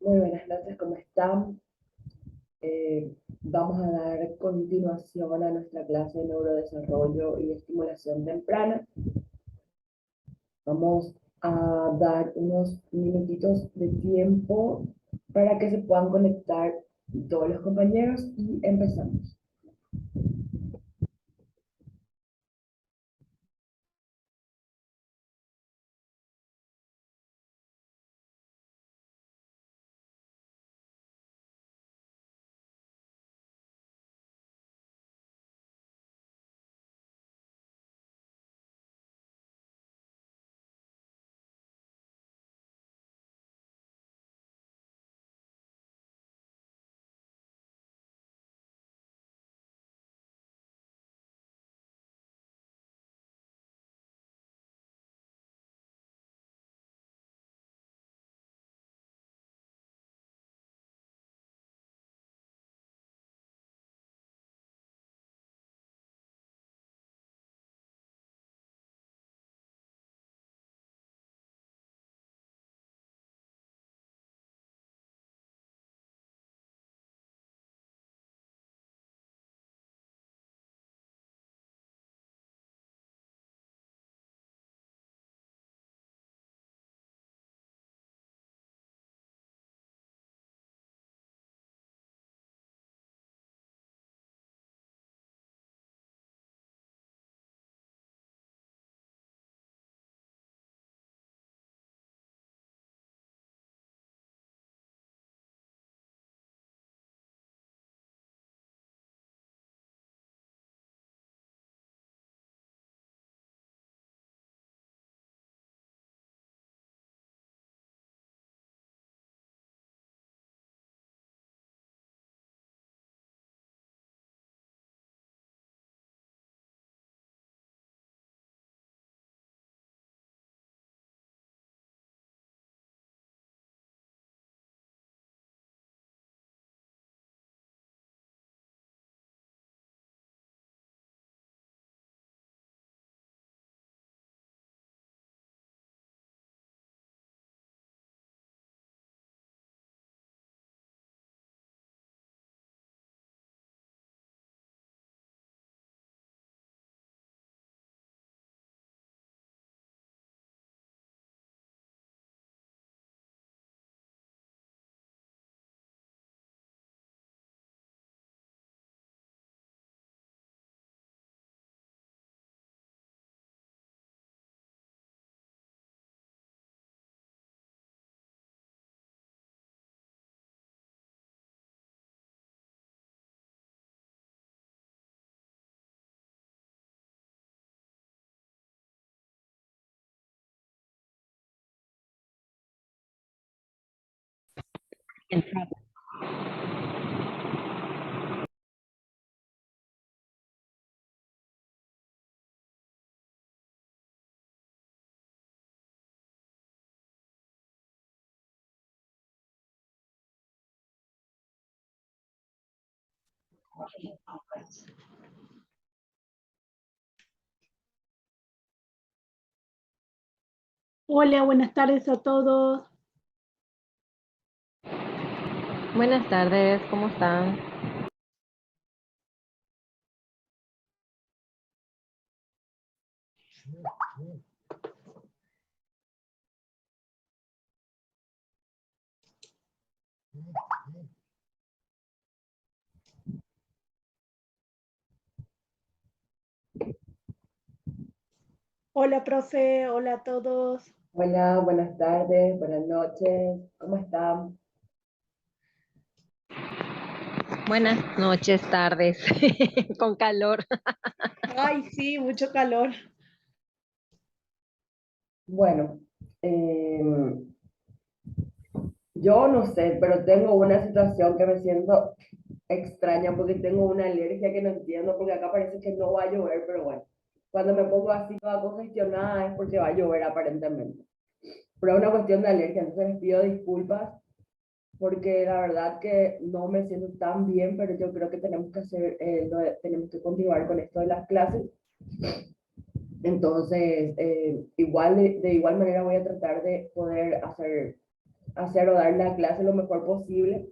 Muy buenas noches, ¿cómo están? Vamos a dar continuación a nuestra clase de neurodesarrollo y estimulación temprana. Vamos a dar unos minutitos de tiempo para que se puedan conectar todos los compañeros y empezamos. Hola, buenas tardes a todos. Buenas tardes, ¿cómo están? Hola, profe. Hola a todos. Hola, buenas tardes, buenas noches, ¿cómo están? Buenas noches, tardes, con calor. Ay, sí, mucho calor. Bueno, yo no sé, pero tengo una situación que me siento extraña porque tengo una alergia que no entiendo, porque acá parece que no va a llover, pero bueno, cuando me pongo así toda congestionada es porque va a llover aparentemente. Pero es una cuestión de alergia, entonces les pido disculpas porque la verdad que no me siento tan bien, pero yo creo que tenemos que hacer, tenemos que continuar con esto de las clases. Entonces, igual de igual manera voy a tratar de poder hacer hacer o dar la clase lo mejor posible.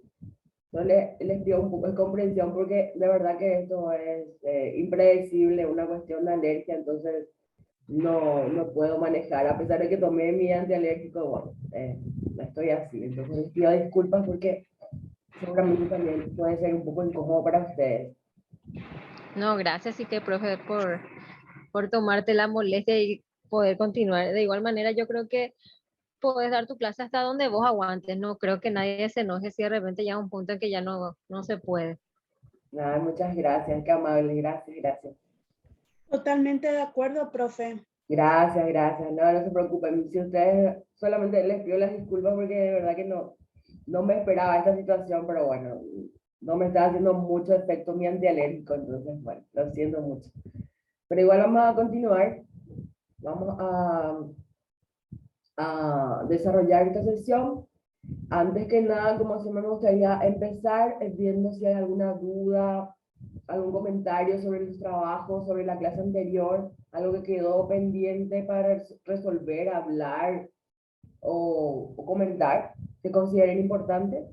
Yo les pido un poco de comprensión porque de verdad que esto es impredecible, una cuestión de alergia, entonces no puedo manejar, a pesar de que tomé mi antialérgico, bueno, estoy así, entonces les pido disculpas porque seguramente también puede ser un poco incómodo para ustedes. No, gracias, y que profe, por tomarte la molestia y poder continuar. De igual manera, yo creo que puedes dar tu clase hasta donde vos aguantes. No creo que nadie se enoje si de repente llega un punto en que ya no se puede. Nada, muchas gracias, qué amable, gracias, gracias. Totalmente de acuerdo, profe. Gracias, gracias, no se preocupen, si ustedes solamente les pido las disculpas porque de verdad que no me esperaba esta situación, pero bueno, no me está haciendo mucho efecto mi antialérgico, entonces bueno, lo siento mucho. Pero igual vamos a continuar, vamos a desarrollar esta sesión. Antes que nada, como siempre me gustaría empezar viendo si hay alguna duda, algún comentario sobre los trabajos, sobre la clase anterior, algo que quedó pendiente para resolver, hablar o comentar, que consideren importante.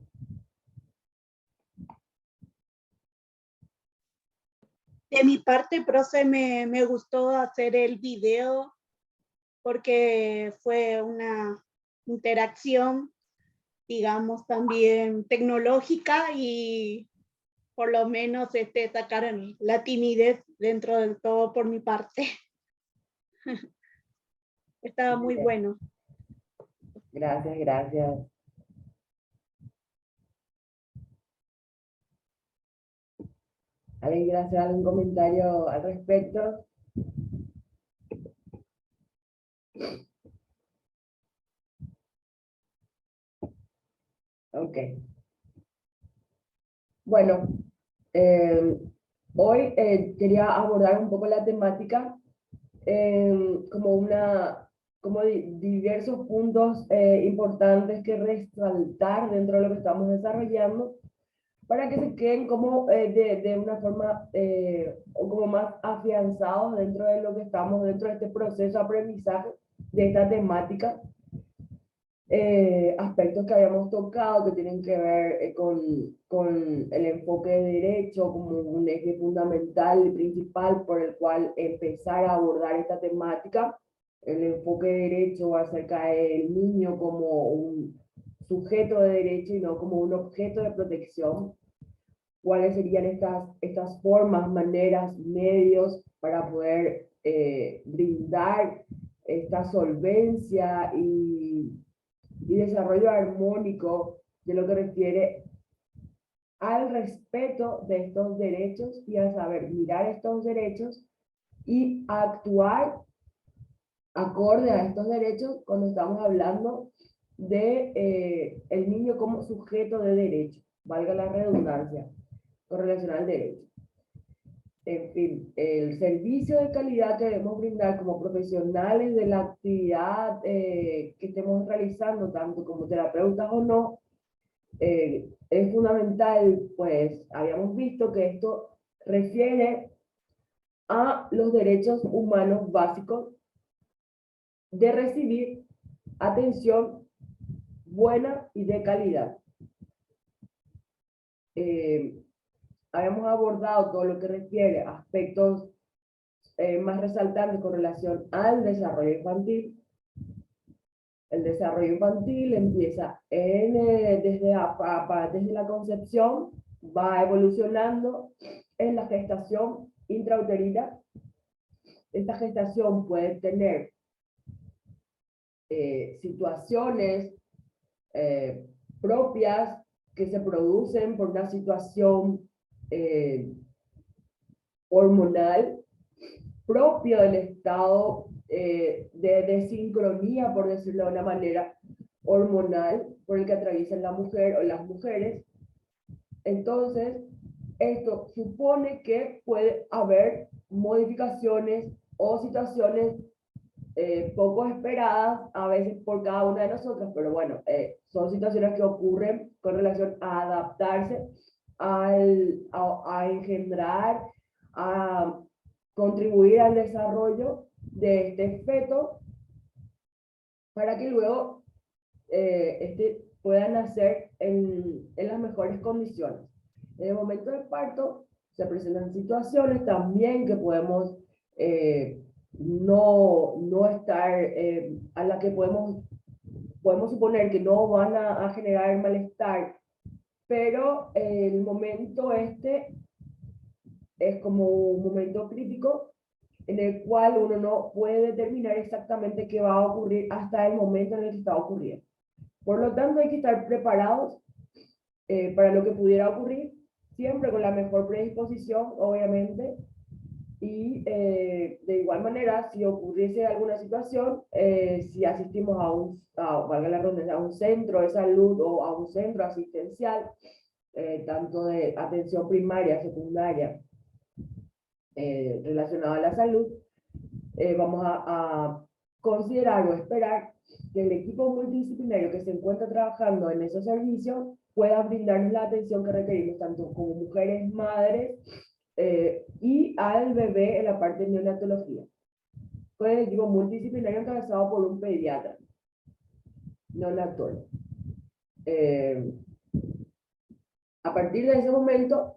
De mi parte, profe, me gustó hacer el video porque fue una interacción, digamos, también tecnológica y por lo menos sacar la timidez dentro del todo por mi parte. Estaba muy bueno. Gracias, gracias. ¿Alguien quiere hacer algún comentario al respecto? Ok. Bueno, hoy quería abordar un poco la temática como como diversos puntos importantes que resaltar dentro de lo que estamos desarrollando para que se queden como de una forma o como más afianzados dentro de lo que estamos, dentro de este proceso de aprendizaje de esta temática. Aspectos que habíamos tocado que tienen que ver con el enfoque de derecho como un eje fundamental y principal por el cual empezar a abordar esta temática, el enfoque de derecho acerca del niño como un sujeto de derecho y no como un objeto de protección, cuáles serían estas formas, maneras, medios para poder brindar esta solvencia y desarrollo armónico de lo que refiere al respeto de estos derechos y a saber mirar estos derechos y actuar acorde a estos derechos cuando estamos hablando de el niño como sujeto de derecho, valga la redundancia, con relación al derecho. En fin, el servicio de calidad que debemos brindar como profesionales de la actividad que estemos realizando, tanto como terapeutas o no, es fundamental, pues habíamos visto que esto refiere a los derechos humanos básicos de recibir atención buena y de calidad. Habíamos abordado todo lo que refiere a aspectos más resaltantes con relación al desarrollo infantil. El desarrollo infantil empieza desde la concepción, va evolucionando en la gestación intrauterina. Esta gestación puede tener situaciones propias que se producen por una situación hormonal propio del estado de desincronía, por decirlo de una manera, hormonal por el que atraviesan la mujer o las mujeres. Entonces, esto supone que puede haber modificaciones o situaciones poco esperadas a veces por cada una de nosotras, pero bueno, son situaciones que ocurren con relación a adaptarse, a engendrar, a contribuir al desarrollo de este feto para que luego puedan nacer en las mejores condiciones. En el momento del parto se presentan situaciones también que podemos no estar, a la que podemos suponer que no van a generar malestar, pero el momento es como un momento crítico en el cual uno no puede determinar exactamente qué va a ocurrir hasta el momento en el que está ocurriendo. Por lo tanto, hay que estar preparados para lo que pudiera ocurrir, siempre con la mejor predisposición, obviamente, y de igual manera, si ocurriese alguna situación, si asistimos valga la redundancia, a un centro de salud o a un centro asistencial, tanto de atención primaria, secundaria, relacionado a la salud, vamos a considerar o esperar que el equipo multidisciplinario que se encuentra trabajando en esos servicios pueda brindarnos la atención que requerimos, tanto como mujeres, madres, y al bebé en la parte de neonatología. Con el equipo multidisciplinario encabezado por un pediatra, neonatólogo. A partir de ese momento,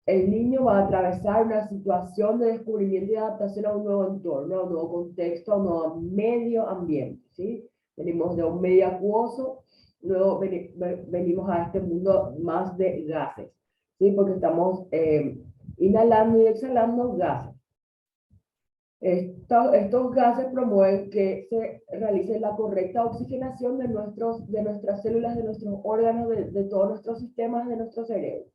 el niño va a atravesar una situación de descubrimiento y adaptación a un nuevo entorno, a un nuevo contexto, a un nuevo medio ambiente, ¿sí? Venimos de un medio acuoso, luego venimos a este mundo más de gases, ¿sí? Porque estamos inhalando y exhalando gases. Estos gases promueven que se realice la correcta oxigenación de nuestras células, de nuestros órganos, de todos nuestros sistemas, de nuestro cerebro.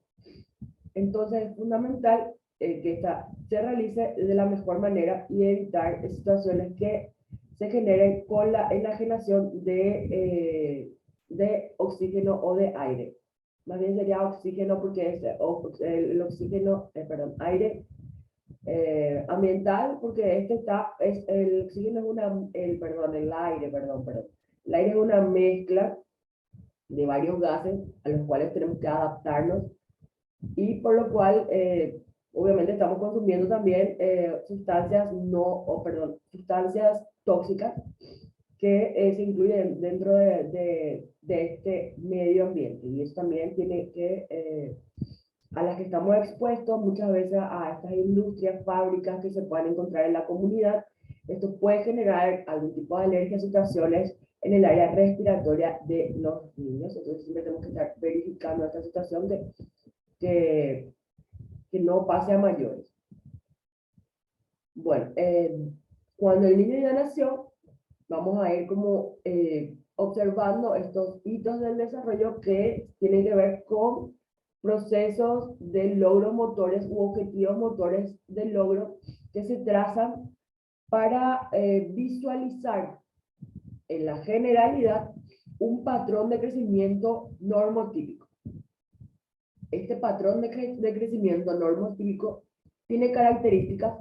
Entonces es fundamental que se realice de la mejor manera y evitar situaciones que se generen con la enajenación de oxígeno o de aire. Más bien sería oxígeno porque es el oxígeno, aire ambiental, porque el oxígeno es el aire, perdón. El aire es una mezcla de varios gases a los cuales tenemos que adaptarnos y por lo cual obviamente estamos consumiendo también sustancias tóxicas que se incluyen dentro de este medio ambiente, y eso también tiene que a las que estamos expuestos muchas veces a estas industrias, fábricas que se pueden encontrar en la comunidad. Esto puede generar algún tipo de alergia, situaciones en el área respiratoria de los niños. Entonces siempre tenemos que estar verificando esta situación que no pase a mayores. Bueno, cuando el niño ya nació, vamos a ir como observando estos hitos del desarrollo que tienen que ver con procesos de logro motores u objetivos motores de logro que se trazan para visualizar en la generalidad un patrón de crecimiento normotípico. Este patrón de crecimiento normotípico tiene características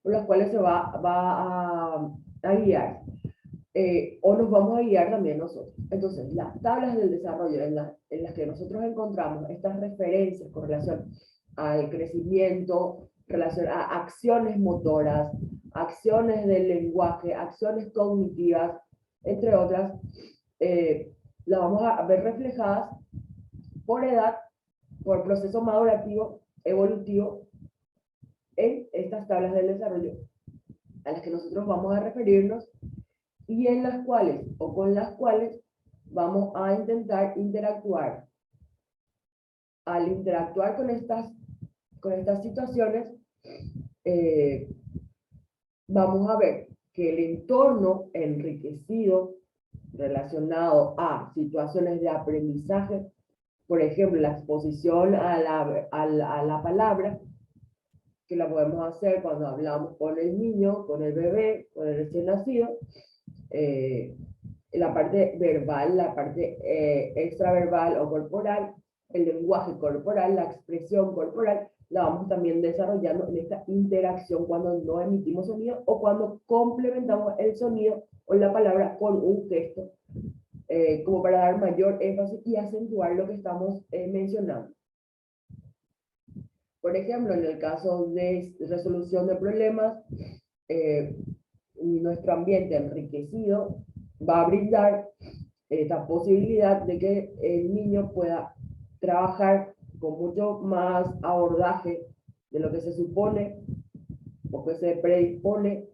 por las cuales se va a guiar, o nos vamos a guiar también nosotros. Entonces, las tablas del desarrollo en las que nosotros encontramos estas referencias con relación al crecimiento, relación a acciones motoras, acciones del lenguaje, acciones cognitivas, entre otras, las vamos a ver reflejadas por edad, por proceso madurativo, evolutivo, en estas tablas del desarrollo a las que nosotros vamos a referirnos y en las cuales o con las cuales vamos a intentar interactuar. Al interactuar con estas situaciones, vamos a ver que el entorno enriquecido relacionado a situaciones de aprendizaje, por ejemplo, la exposición a la palabra, que la podemos hacer cuando hablamos con el niño, con el bebé, con el recién nacido, la parte verbal, la parte extraverbal o corporal, el lenguaje corporal, la expresión corporal, la vamos también desarrollando en esta interacción cuando no emitimos sonido o cuando complementamos el sonido o la palabra con un gesto, como para dar mayor énfasis y acentuar lo que estamos mencionando. Por ejemplo, en el caso de resolución de problemas, nuestro ambiente enriquecido va a brindar esta posibilidad de que el niño pueda trabajar con mucho más abordaje de lo que se supone o que se predispone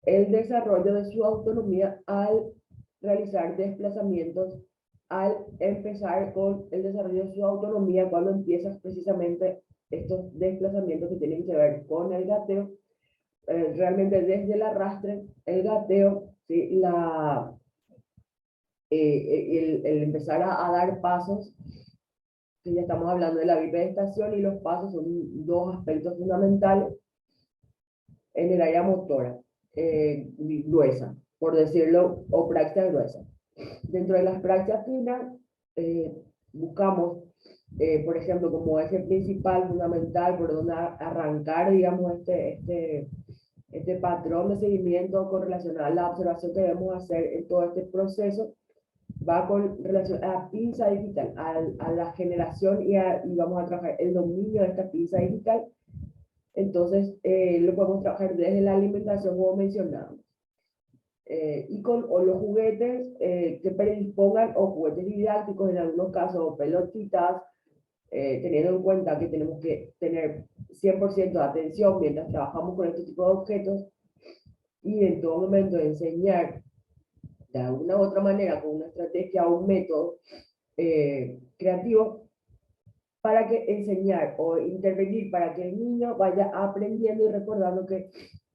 el desarrollo de su autonomía al realizar desplazamientos, al empezar con el desarrollo de su autonomía cuando empiezas precisamente estos desplazamientos que tienen que ver con el gateo, realmente desde el arrastre, el gateo, ¿sí? El empezar a dar pasos, que ya estamos hablando de la bipedestación, y los pasos son dos aspectos fundamentales en el área motora, gruesa, por decirlo, o praxia gruesa. Dentro de las praxias finas, buscamos, por ejemplo, como eje principal, fundamental, por donde arrancar, digamos, este patrón de seguimiento con relación a la observación que debemos hacer en todo este proceso, va con relación a la pinza digital, a la generación y vamos a trabajar el dominio de esta pinza digital. Entonces, lo podemos trabajar desde la alimentación, como mencionábamos. Y con o los juguetes que predispongan, o juguetes didácticos en algunos casos, o pelotitas, teniendo en cuenta que tenemos que tener 100% de atención mientras trabajamos con este tipo de objetos, y en todo momento enseñar de alguna u otra manera, con una estrategia o un método creativo, para que enseñar o intervenir para que el niño vaya aprendiendo y recordando que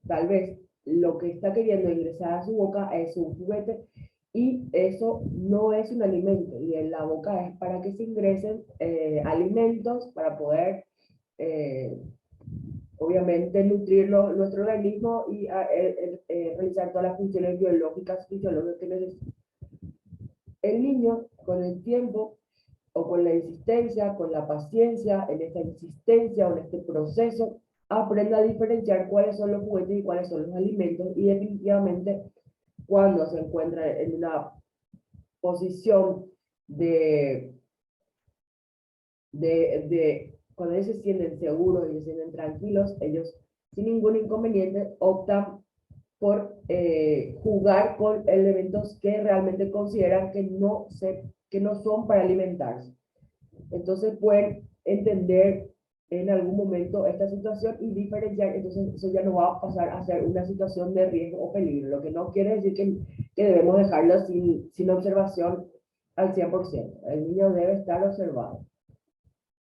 tal vez lo que está queriendo ingresar a su boca es un juguete, y eso no es un alimento, y en la boca es para que se ingresen alimentos para poder obviamente nutrirlo nuestro organismo y realizar todas las funciones biológicas, fisiológicas que necesita. El niño, con el tiempo, o con la insistencia, con la paciencia, en esta insistencia o en este proceso, aprende a diferenciar cuáles son los juguetes y cuáles son los alimentos, y definitivamente cuando se encuentra en una posición cuando ellos se sienten seguros y se sienten tranquilos, ellos sin ningún inconveniente optan por jugar con elementos que realmente consideran que no son para alimentarse. Entonces pueden entender en algún momento esta situación y diferenciar. Entonces eso ya no va a pasar a ser una situación de riesgo o peligro, lo que no quiere decir que debemos dejarlo sin observación al 100%. El niño debe estar observado.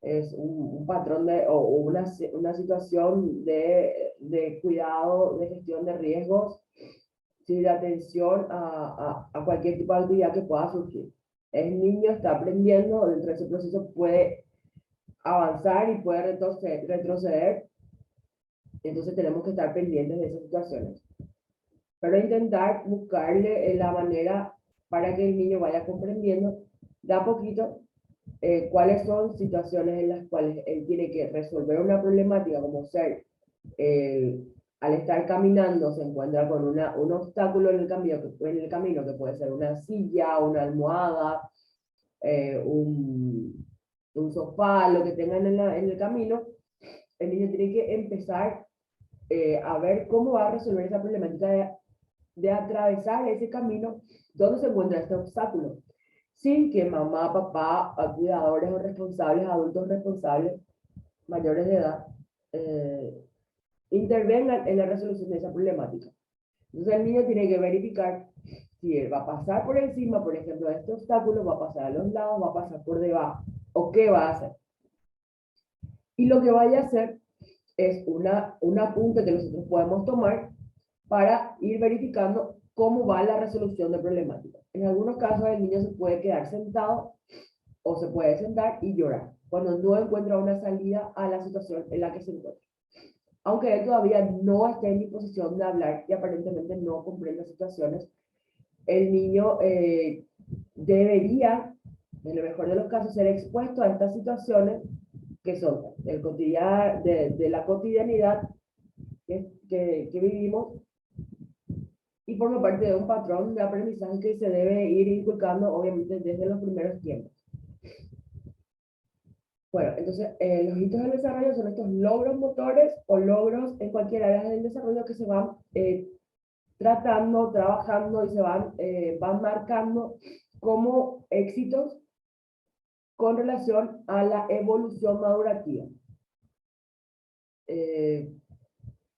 Es un patrón o una situación de cuidado, de gestión de riesgos, sí, de atención a cualquier tipo de actividad que pueda surgir. El niño está aprendiendo, dentro de ese proceso puede avanzar y puede retroceder, entonces tenemos que estar pendientes de esas situaciones. Pero intentar buscarle la manera para que el niño vaya comprendiendo de a poquito cuáles son situaciones en las cuales él tiene que resolver una problemática, como ser, al estar caminando se encuentra con un obstáculo en el camino, que puede ser una silla, una almohada, un sofá, lo que tengan en el camino. El niño tiene que empezar a ver cómo va a resolver esa problemática de atravesar ese camino donde se encuentra este obstáculo, sin que mamá, papá, cuidadores o responsables, adultos responsables, mayores de edad, intervengan en la resolución de esa problemática. Entonces el niño tiene que verificar si él va a pasar por encima, por ejemplo, de este obstáculo, va a pasar a los lados, va a pasar por debajo, o qué va a hacer. Y lo que vaya a hacer es un apunte que nosotros podemos tomar para ir verificando cómo va la resolución de problemáticas. En algunos casos el niño se puede quedar sentado o se puede sentar y llorar cuando no encuentra una salida a la situación en la que se encuentra. Aunque él todavía no esté en disposición de hablar y aparentemente no comprende situaciones, el niño debería, en lo mejor de los casos, ser expuesto a estas situaciones que son de la cotidianidad que vivimos, y forma parte de un patrón de aprendizaje que se debe ir inculcando, obviamente, desde los primeros tiempos. Bueno, entonces, los hitos del desarrollo son estos logros motores o logros en cualquier área del desarrollo que se van tratando, trabajando y se van marcando como éxitos con relación a la evolución madurativa.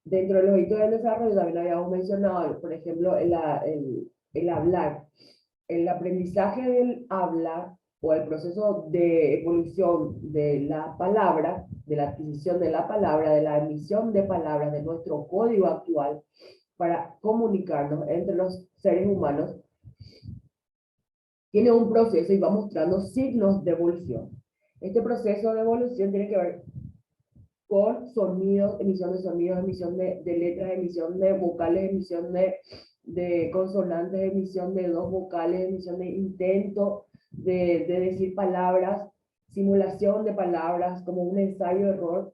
Dentro de los hitos del desarrollo también habíamos mencionado, por ejemplo, el hablar. El aprendizaje del hablar o el proceso de evolución de la palabra, de la adquisición de la palabra, de la emisión de palabras, de nuestro código actual para comunicarnos entre los seres humanos, tiene un proceso y va mostrando signos de evolución. Este proceso de evolución tiene que ver con sonidos, emisión de sonidos, emisión de letras, emisión de vocales, emisión de consonantes, emisión de dos vocales, emisión de intento de decir palabras, simulación de palabras, como un ensayo-error.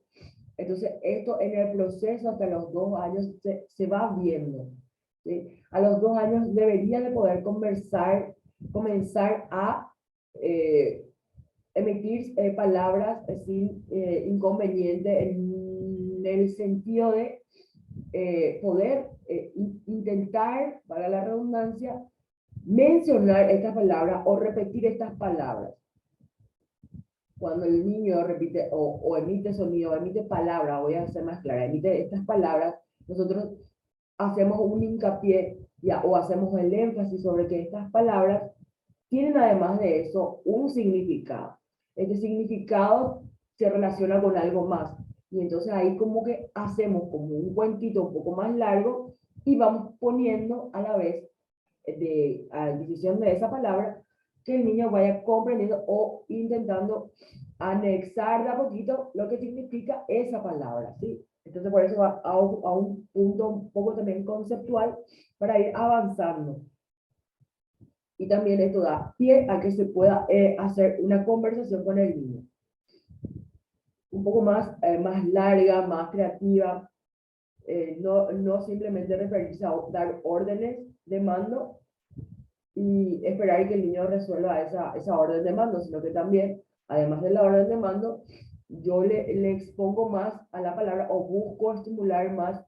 Entonces, esto en el proceso hasta los 2 años se va viendo. ¿Sí? A los 2 años debería de poder comenzar a emitir palabras sin inconveniente en el sentido de poder intentar, para la redundancia, mencionar estas palabras o repetir estas palabras. Cuando el niño repite o emite sonido, o emite palabras, voy a ser más clara, emite estas palabras, nosotros hacemos un hincapié o hacemos el énfasis sobre que estas palabras tienen además de eso un significado. Este significado se relaciona con algo más. Y entonces ahí como que hacemos como un cuentito un poco más largo y vamos poniendo a la vez, a la decisión de esa palabra, que el niño vaya comprendiendo o intentando anexar de a poquito lo que significa esa palabra, ¿sí? Entonces por eso va a un punto un poco también conceptual para ir avanzando. Y también esto da pie a que se pueda hacer una conversación con el niño. Un poco más larga, más creativa, no simplemente referirse a dar órdenes de mando y esperar que el niño resuelva esa orden de mando, sino que también, además de la orden de mando, yo le expongo más a la palabra o busco estimular más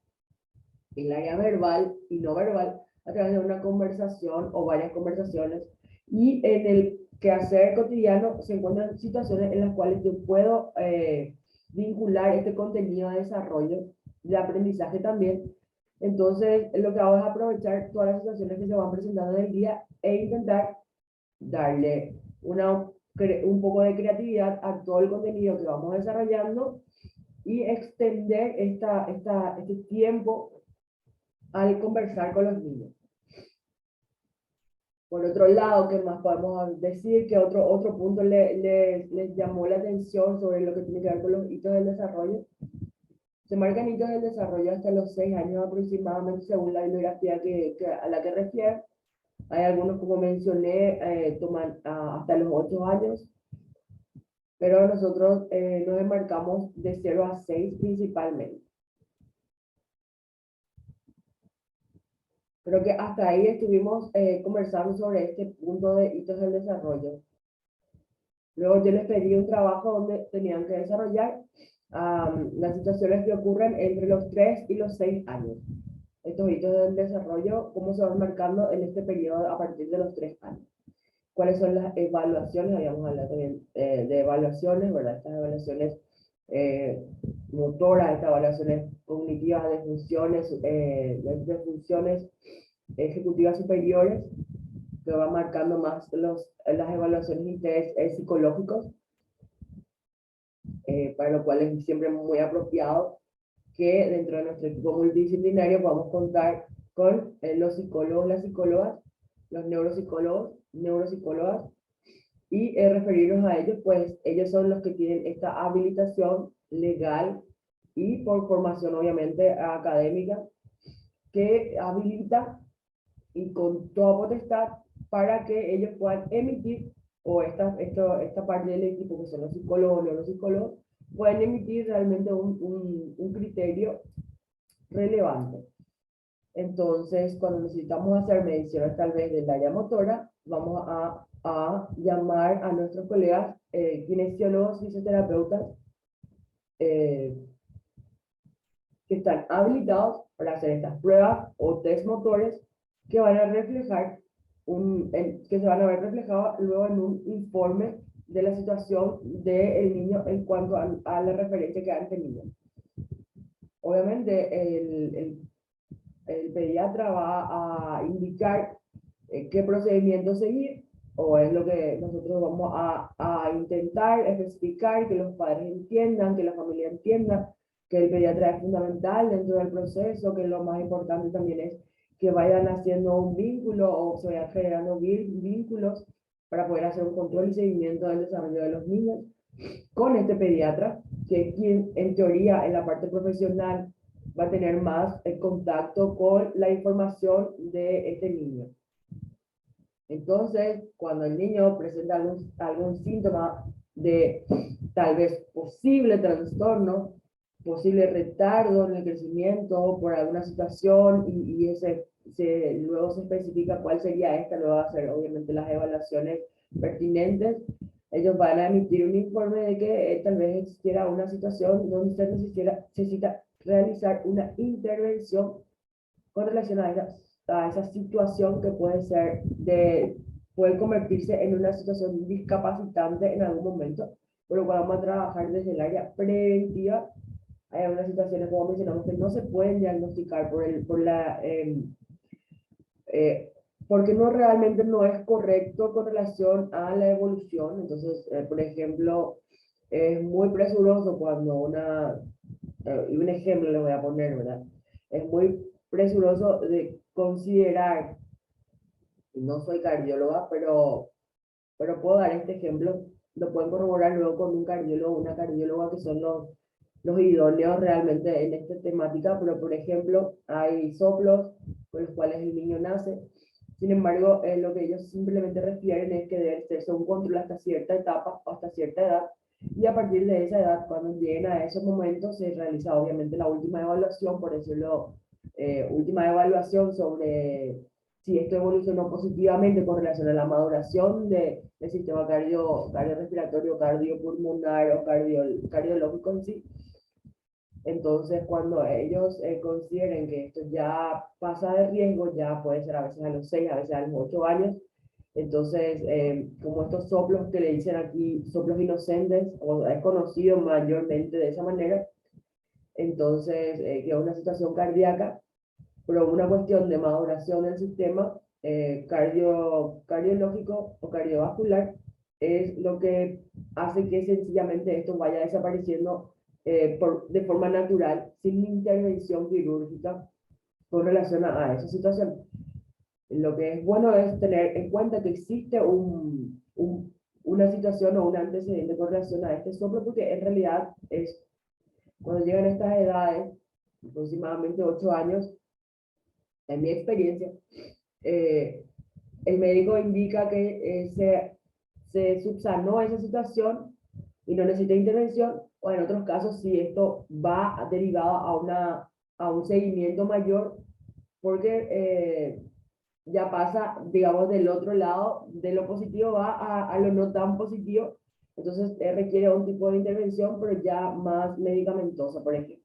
el área verbal y no verbal a través de una conversación o varias conversaciones. Y en el quehacer cotidiano se encuentran situaciones en las cuales yo puedo vincular este contenido de desarrollo, de aprendizaje también. Entonces, lo que hago es aprovechar todas las situaciones que se van presentando en el día e intentar darle un poco de creatividad a todo el contenido que vamos desarrollando y extender este tiempo al conversar con los niños. Por otro lado, ¿qué más podemos decir? Que otro punto les llamó la atención sobre lo que tiene que ver con los hitos del desarrollo. Se marcan hitos del desarrollo hasta los 6 años aproximadamente, según la bibliografía a la que refiere. Hay algunos, como mencioné, toman hasta los 8 años, pero nosotros nos enmarcamos de 0 a 6 principalmente. Creo que hasta ahí estuvimos conversando sobre este punto de hitos del desarrollo. Luego yo les pedí un trabajo donde tenían que desarrollar las situaciones que ocurren entre los 3 y los 6 años. Estos hitos del desarrollo, cómo se van marcando en este periodo a partir de los 3 años. ¿Cuáles son las evaluaciones? Habíamos hablado también de evaluaciones, ¿verdad? Estas evaluaciones motoras, estas evaluaciones cognitivas de funciones ejecutivas superiores, que va marcando más las evaluaciones y test psicológicos, para lo cual es siempre muy apropiado que dentro de nuestro equipo multidisciplinario podamos contar con los psicólogos, las psicólogas, los neuropsicólogas, y referirnos a ellos, pues ellos son los que tienen esta habilitación legal y por formación obviamente académica, que habilita y con toda potestad para que ellos puedan emitir, o esta parte del equipo que son los psicólogos, los psicólogos, pueden emitir realmente un criterio relevante. Entonces, cuando necesitamos hacer mediciones tal vez del área motora, vamos a llamar a nuestros colegas kinesiólogos, fisioterapeutas, que están habilitados para hacer estas pruebas o test motores que van a reflejar que se van a ver reflejados luego en un informe de la situación del niño en cuanto a la referencia que han tenido. Obviamente, el pediatra va a indicar qué procedimiento seguir, o es lo que nosotros vamos a intentar especificar, que los padres entiendan, que la familia entienda, que el pediatra es fundamental dentro del proceso, que lo más importante también es que vayan haciendo un vínculo o se vayan generando vínculos para poder hacer un control y seguimiento del desarrollo de los niños con este pediatra, que es quien en teoría en la parte profesional va a tener más el contacto con la información de este niño. Entonces, cuando el niño presenta algún síntoma de tal vez posible trastorno, posible retardo en el crecimiento por alguna situación y luego se especifica cuál sería esta, luego va a hacer obviamente las evaluaciones pertinentes, ellos van a emitir un informe de que tal vez existiera una situación donde se necesita realizar una intervención con relación a esa situación que puede convertirse en una situación discapacitante en algún momento, por lo cual vamos a trabajar desde el área preventiva. Hay algunas situaciones, como mencionamos, que no se pueden diagnosticar porque realmente no es correcto con relación a la evolución. Entonces, por ejemplo, es muy presuroso cuando y un ejemplo le voy a poner, ¿verdad? Es muy presuroso de considerar, no soy cardióloga, pero puedo dar este ejemplo, lo pueden corroborar luego con un cardiólogo, una cardióloga, que son los idóneos realmente en esta temática, pero por ejemplo, hay soplos con los cuales el niño nace. Sin embargo, lo que ellos simplemente refieren es que debe ser un control hasta cierta etapa, hasta cierta edad, y a partir de esa edad, cuando lleguen a esos momentos, se realiza obviamente la última evaluación, por decirlo, última evaluación sobre si esto evolucionó positivamente con relación a la maduración del sistema cardiorrespiratorio, cardiopulmonar o cardiológico en sí. Entonces, cuando ellos consideren que esto ya pasa de riesgo, ya puede ser a veces a los 6, a veces a los 8 años, entonces, como estos soplos que le dicen aquí, soplos inocentes, o es conocido mayormente de esa manera, entonces, que es una situación cardíaca, pero una cuestión de maduración del sistema cardiológico o cardiovascular, es lo que hace que sencillamente esto vaya desapareciendo de forma natural, sin intervención quirúrgica con relación a esa situación. Lo que es bueno es tener en cuenta que existe una situación o un antecedente con relación a este soplo, porque en realidad es cuando llegan a estas edades, aproximadamente 8 años, en mi experiencia, eh, el médico indica que se subsanó esa situación y no necesita intervención, o en otros casos, si esto va derivado a un seguimiento mayor, porque ya pasa, digamos, del otro lado, de lo positivo va a lo no tan positivo, entonces requiere un tipo de intervención, pero ya más medicamentosa, por ejemplo.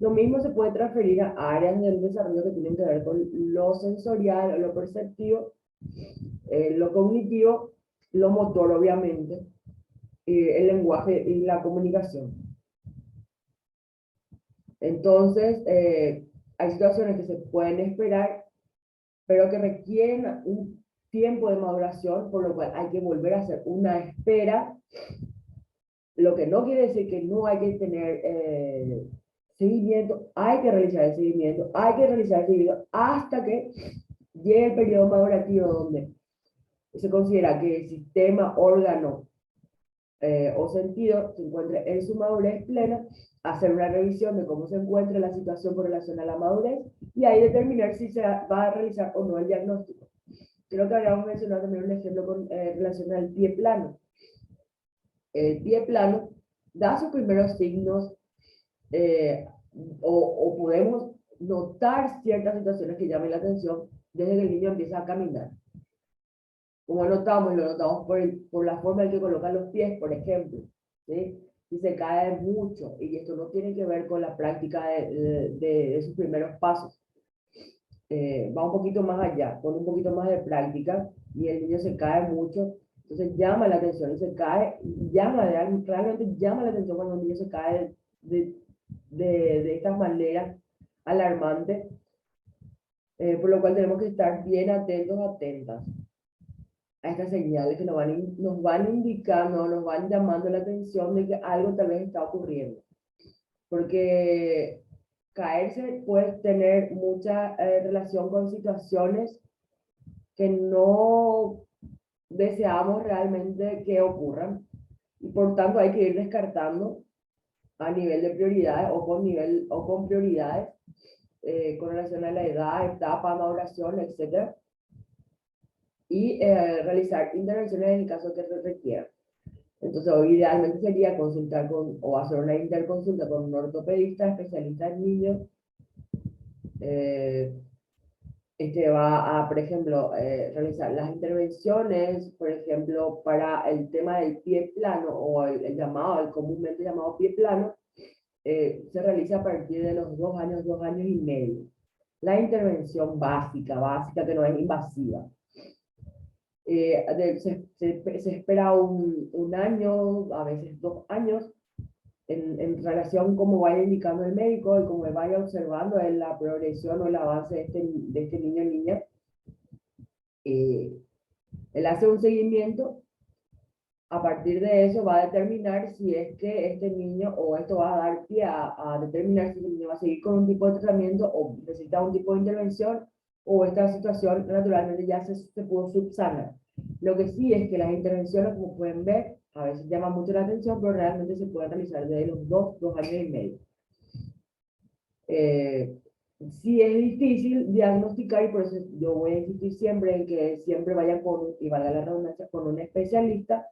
Lo mismo se puede transferir a áreas del desarrollo que tienen que ver con lo sensorial, lo perceptivo, lo cognitivo, lo motor, obviamente, el lenguaje y la comunicación. Entonces, hay situaciones que se pueden esperar, pero que requieren un tiempo de maduración, por lo cual hay que volver a hacer una espera, lo que no quiere decir que no hay que tener seguimiento, hay que realizar el seguimiento, hay que realizar el seguimiento hasta que llegue el periodo madurativo donde se considera que el sistema, órgano o sentido se encuentre en su madurez plena, hacer una revisión de cómo se encuentra la situación con relación a la madurez y ahí determinar si se va a realizar o no el diagnóstico. Creo que habíamos mencionado también un ejemplo con relación al pie plano. El pie plano da sus primeros signos eh, o podemos notar ciertas situaciones que llamen la atención desde que el niño empieza a caminar. Como lo notamos por la forma en que colocan los pies, por ejemplo, ¿sí? Si se cae mucho, y esto no tiene que ver con la práctica de sus primeros pasos. va un poquito más allá, con un poquito más de práctica, y el niño se cae mucho, entonces llama la atención, y se cae, realmente llama la atención cuando un niño se cae de, de esta manera alarmante, por lo cual tenemos que estar bien atentos, atentas a estas señales que nos van indicando, nos van llamando la atención de que algo tal vez está ocurriendo. Porque caerse puede tener mucha relación con situaciones que no deseamos realmente que ocurran, y por tanto hay que ir descartando a nivel de prioridades o con prioridades con relación a la edad, etapa, maduración, etcétera, y realizar intervenciones en el caso que se requiera. Entonces, hoy idealmente sería consultar o hacer una interconsulta con un ortopedista especialista en niños. Eh, este va a, por ejemplo, realizar las intervenciones, por ejemplo, para el tema del pie plano o el comúnmente llamado pie plano, se realiza a partir de los 2 años, 2 años y medio. La intervención básica que no es invasiva. Se espera un año, a veces 2 años, en relación cómo vaya indicando el médico y cómo vaya observando en la progresión o el avance de este niño o niña. Él hace un seguimiento, a partir de eso va a determinar si es que este niño, o esto va a dar pie a determinar si el niño va a seguir con un tipo de tratamiento o necesita un tipo de intervención, o esta situación naturalmente ya se pudo subsanar. Lo que sí es que las intervenciones, como pueden ver, a veces llaman mucho la atención, pero realmente se pueden realizar desde los 2 años y medio. Eh, sí es difícil diagnosticar, y por eso yo voy a insistir siempre en que siempre vayan con, y valga la redundancia, con un especialista,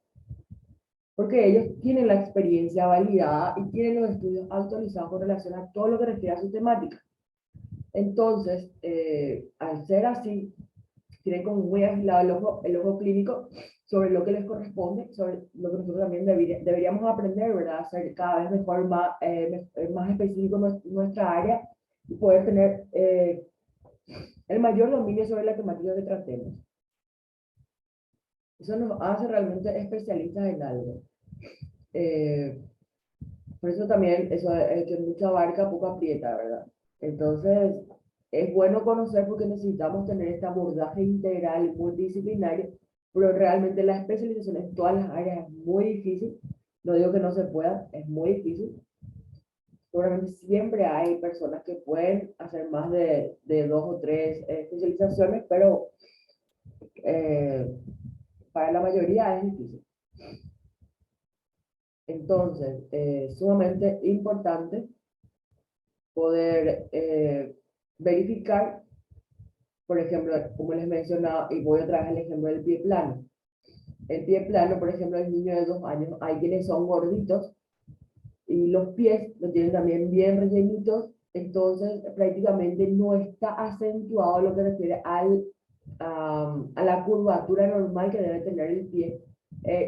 porque ellos tienen la experiencia validada y tienen los estudios actualizados con relación a todo lo que refiere a su temática. Entonces, al ser así, tienen como muy agilado el ojo clínico sobre lo que les corresponde, sobre lo que nosotros también deberíamos aprender, ¿verdad? A ser cada vez mejor, más específico nuestra área, y poder tener el mayor dominio sobre la temática que tratemos. Eso nos hace realmente especialistas en algo. Por eso también, eso, el que mucho abarca, poco aprieta, ¿verdad? Entonces, es bueno conocer porque necesitamos tener este abordaje integral y multidisciplinario, pero realmente la especialización en todas las áreas es muy difícil. No digo que no se pueda, es muy difícil. Seguramente siempre hay personas que pueden hacer más de 2 o 3 especializaciones, pero para la mayoría es difícil. Entonces, sumamente importante poder verificar, por ejemplo, como les mencionaba, y voy otra vez al ejemplo del pie plano. El pie plano, por ejemplo, el niño de 2 años, hay quienes son gorditos y los pies lo tienen también bien rellenitos, entonces prácticamente no está acentuado lo que refiere a la curvatura normal que debe tener el pie.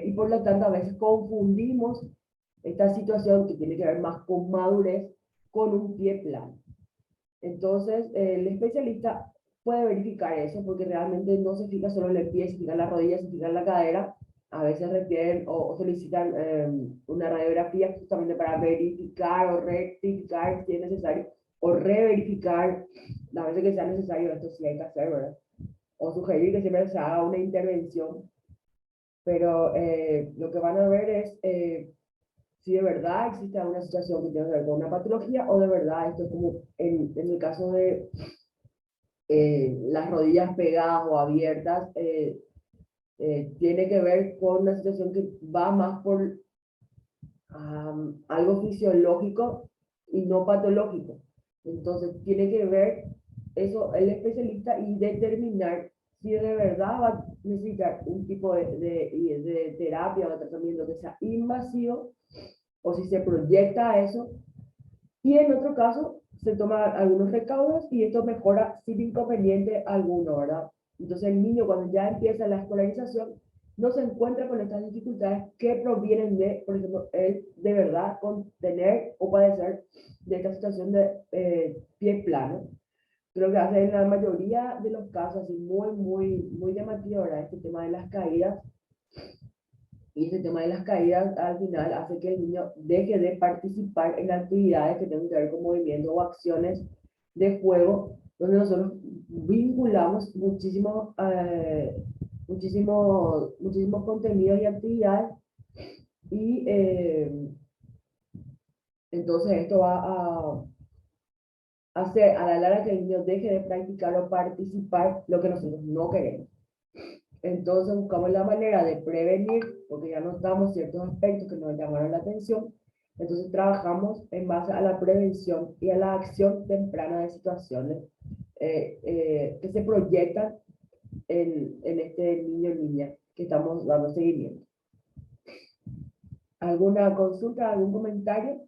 Y por lo tanto a veces confundimos esta situación que tiene que ver más con madurez con un pie plano. Entonces, el especialista puede verificar eso porque realmente no se fija solo en el pie, se fija en la rodilla, se fija en la cadera. A veces requieren o solicitan una radiografía justamente para verificar o rectificar si es necesario, o reverificar las veces que sea necesario. Esto sí hay que hacer, ¿verdad? O sugerir que siempre se haga una intervención. Pero lo que van a ver es si de verdad existe alguna situación que tiene que ver con una patología, o de verdad esto es como en el caso de las rodillas pegadas o abiertas, tiene que ver con una situación que va más por algo fisiológico y no patológico. Entonces tiene que ver eso el especialista y determinar si de verdad va a necesitar un tipo de terapia o de tratamiento que sea invasivo, o si se proyecta a eso, y en otro caso se toman algunos recaudos y esto mejora sin inconveniente alguno, ¿verdad? Entonces el niño, cuando ya empieza la escolarización, no se encuentra con estas dificultades que provienen de, por ejemplo, él de verdad con tener o padecer de esta situación de pie plano. Creo que hace en la mayoría de los casos así muy llamativo, ¿verdad? Este tema de las caídas. Y ese tema de las caídas al final hace que el niño deje de participar en actividades que tengan que ver con movimiento o acciones de juego, donde nosotros vinculamos muchísimos contenidos y actividades. Y entonces esto va a hacer a la larga que el niño deje de practicar o participar lo que nosotros no queremos. Entonces buscamos la manera de prevenir, porque ya notamos ciertos aspectos que nos llamaron la atención. Entonces trabajamos en base a la prevención y a la acción temprana de situaciones que se proyectan en este niño o niña que estamos dando seguimiento. ¿Alguna consulta, algún comentario?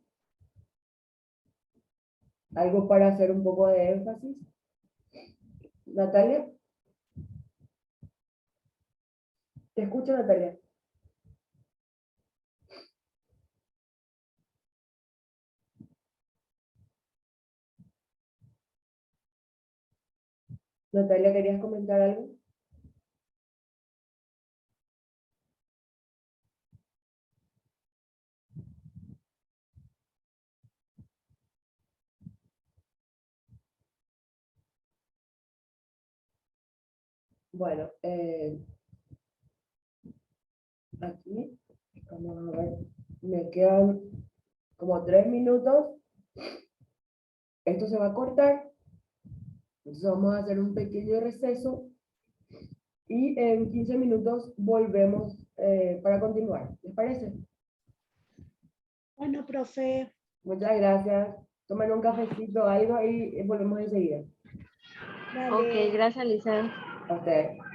¿Algo para hacer un poco de énfasis? Natalia. Te escucho, Natalia. Natalia, ¿querías comentar algo? Bueno, aquí, vamos a ver, me quedan como 3 minutos. Esto se va a cortar. Entonces vamos a hacer un pequeño receso y en 15 minutos volvemos para continuar. ¿Les parece? Bueno, profe. Muchas gracias. Tomen un cafecito, algo y volvemos enseguida. Vale. Ok, gracias, Lisa. A ustedes.